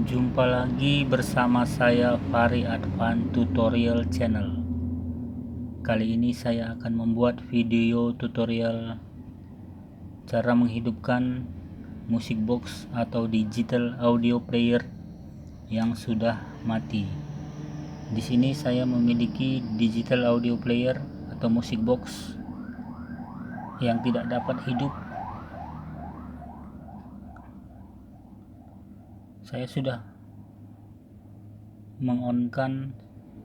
Jumpa lagi bersama saya Fari Advan Tutorial Channel. Kali ini saya akan membuat video tutorial cara menghidupkan musik box atau digital audio player yang sudah mati. Di sini saya memiliki digital audio player atau musik box yang tidak dapat hidup. Saya sudah mengonkan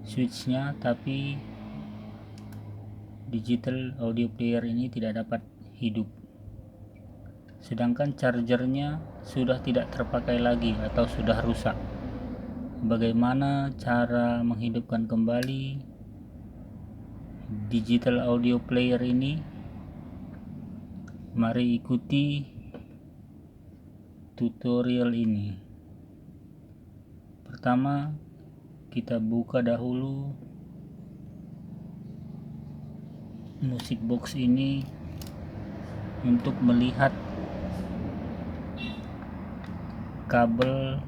switchnya, tapi digital audio player ini tidak dapat hidup, sedangkan chargernya sudah tidak terpakai lagi atau sudah rusak. Bagaimana cara menghidupkan kembali digital audio player ini? Mari ikuti tutorial ini. Pertama, kita buka dahulu musik box ini untuk melihat kabel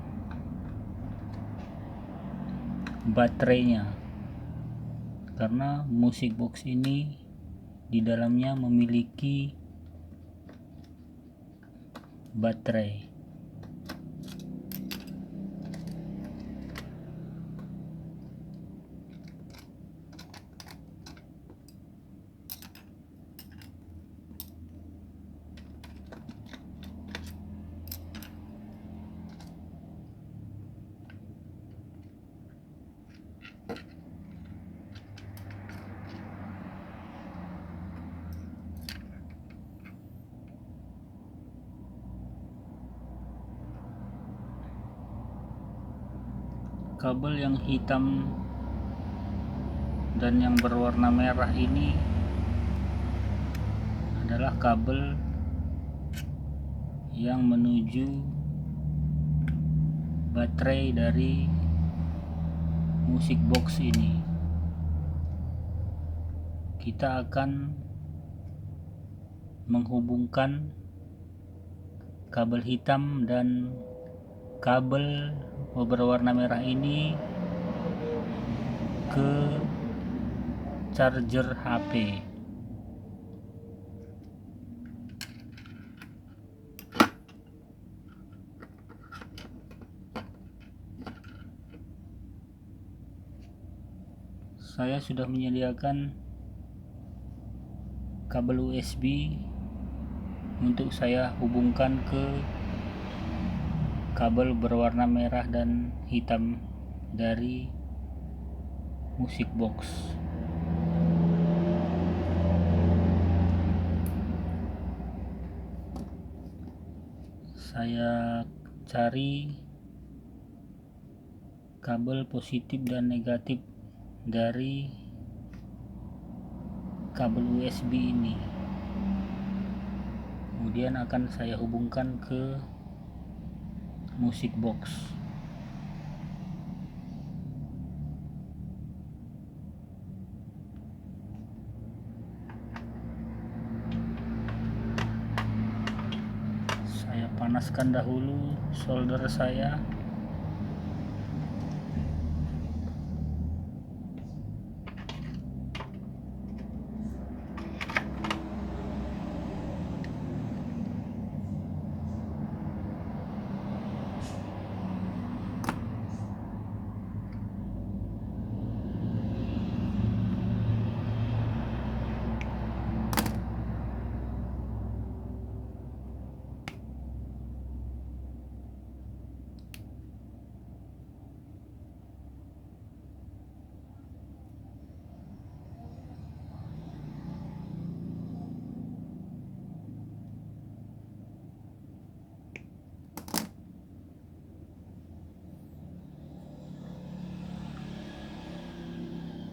baterainya, karena musik box ini di dalamnya memiliki baterai. Kabel yang hitam dan yang berwarna merah ini adalah kabel yang menuju baterai dari musik box ini. Kita akan menghubungkan kabel hitam dan kabel berwarna merah ini ke charger HP. Saya sudah menyediakan kabel USB untuk saya hubungkan ke kabel berwarna merah dan hitam dari musik box. Saya cari kabel positif dan negatif dari kabel USB ini, kemudian akan saya hubungkan ke musik box. Saya panaskan dahulu solder saya.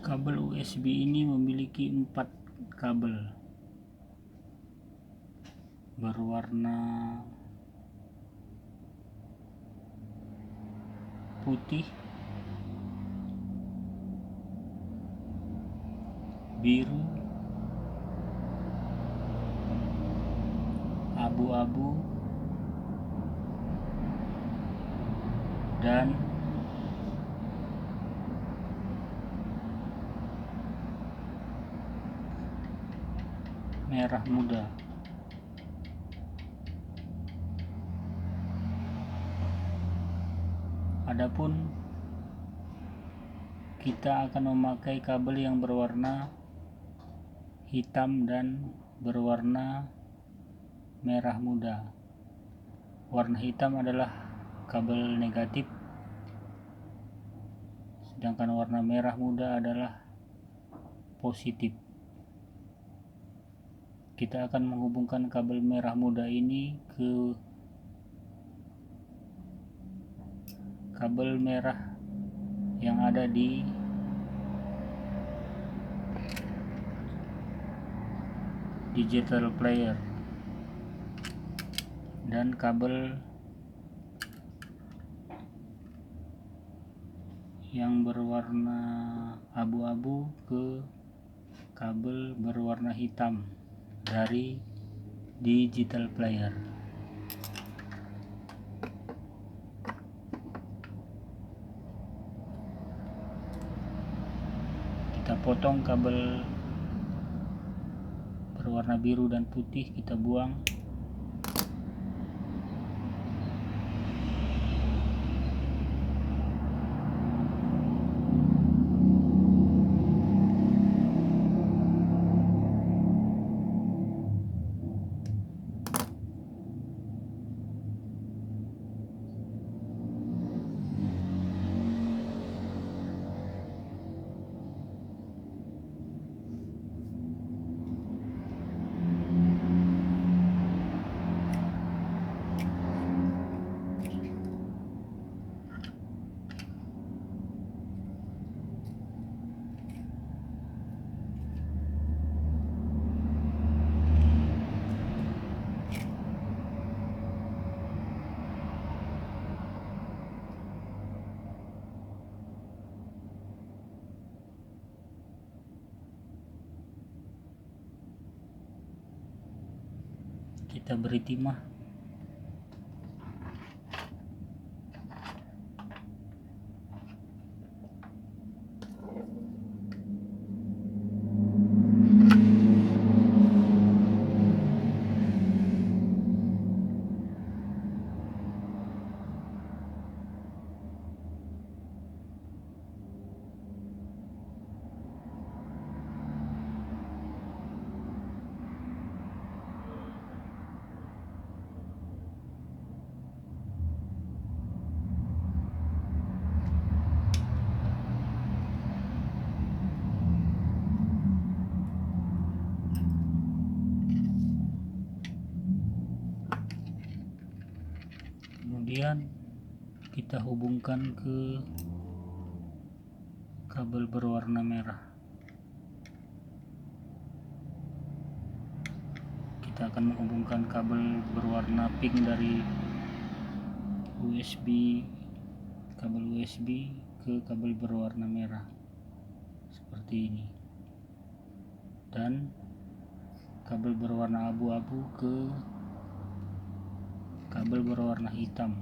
Kabel USB ini memiliki 4 kabel berwarna putih, biru, abu-abu, dan merah muda. Adapun kita akan memakai kabel yang berwarna hitam dan berwarna merah muda. Warna hitam adalah kabel negatif, sedangkan warna merah muda adalah positif. Kita akan menghubungkan kabel merah muda ini ke kabel merah yang ada di digital player, dan kabel yang berwarna abu-abu ke kabel berwarna hitam dari digital player. Kita potong kabel berwarna biru dan putih, kita buang. Kita beri timah. Kemudian kita hubungkan ke kabel berwarna merah. Kita akan menghubungkan kabel berwarna pink dari kabel USB ke kabel berwarna merah seperti ini, dan kabel berwarna abu-abu ke kabel berwarna hitam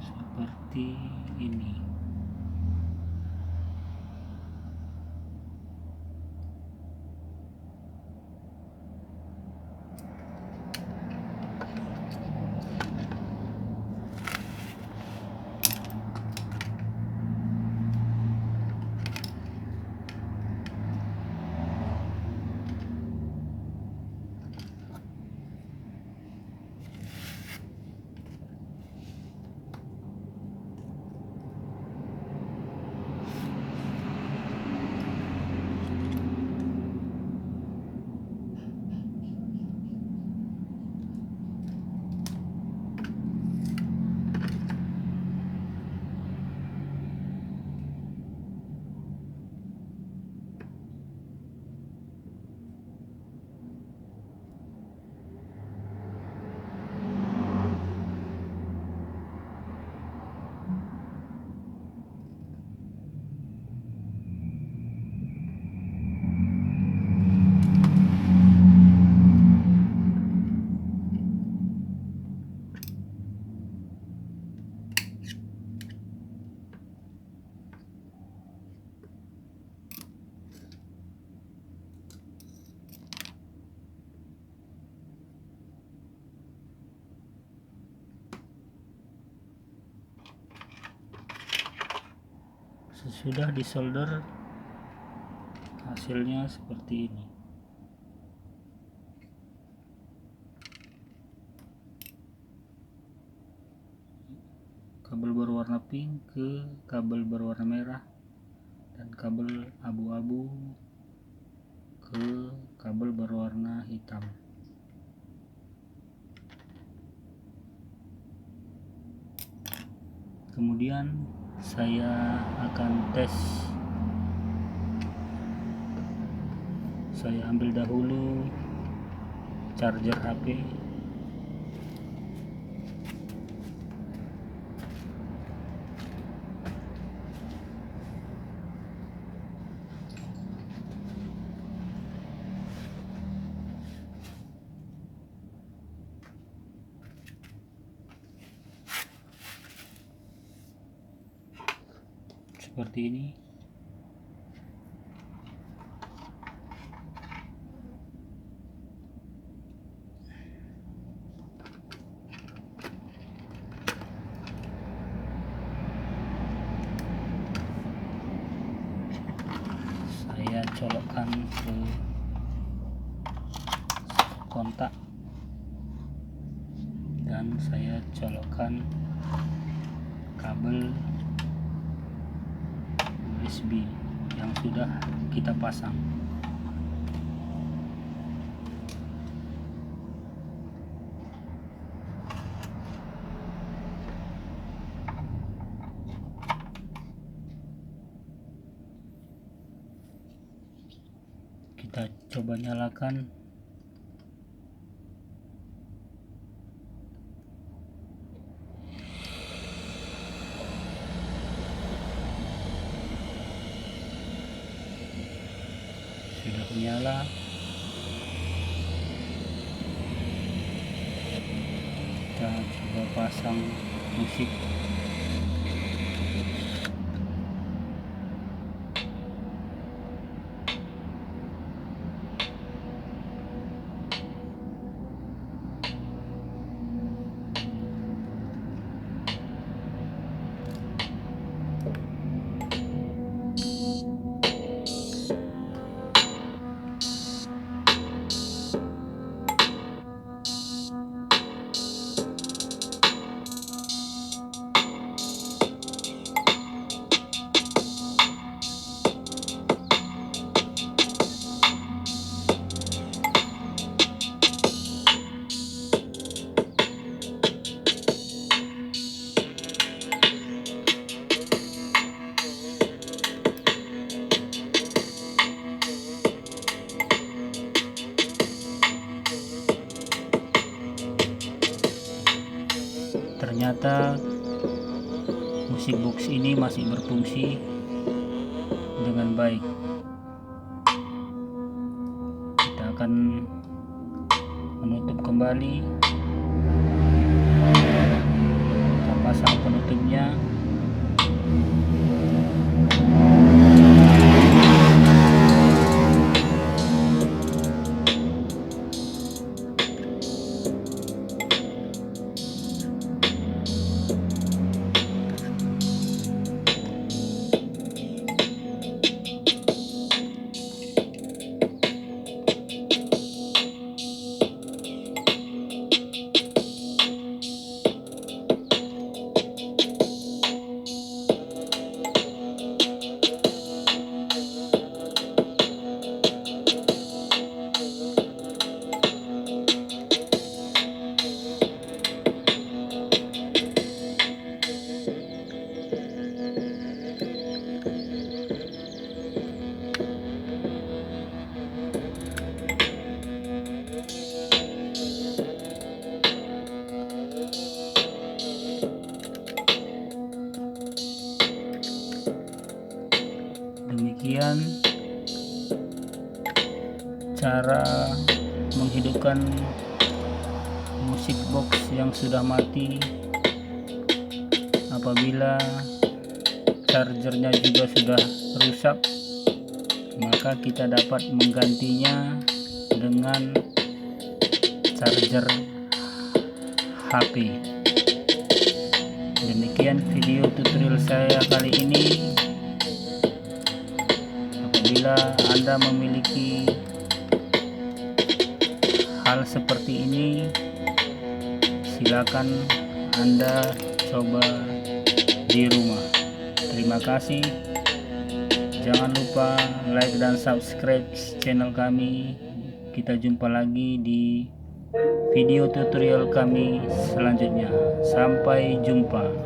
seperti ini. sudah disolder, hasilnya seperti ini. Kabel berwarna pink ke kabel berwarna merah, dan kabel abu-abu ke kabel berwarna hitam. Kemudian saya akan tes. Saya ambil dahulu charger HP. Seperti ini. Saya colokkan ke kontak dan saya colokkan kabel USB yang sudah kita pasang. Kita coba nyalakan. Sudah menyala. Kita coba pasang musik. Ternyata musik box ini masih berfungsi dengan baik. Kita akan menutup kembali. Kita pasang penutupnya. Demikian cara menghidupkan musik box yang sudah mati. Apabila chargernya juga sudah rusak, maka kita dapat menggantinya dengan charger HP. Demikian video tutorial saya kali ini. Apabila Anda memiliki hal seperti ini, silakan Anda coba di rumah. Terima kasih. Jangan lupa like dan subscribe channel kami. Kita jumpa lagi di video tutorial kami selanjutnya. Sampai jumpa.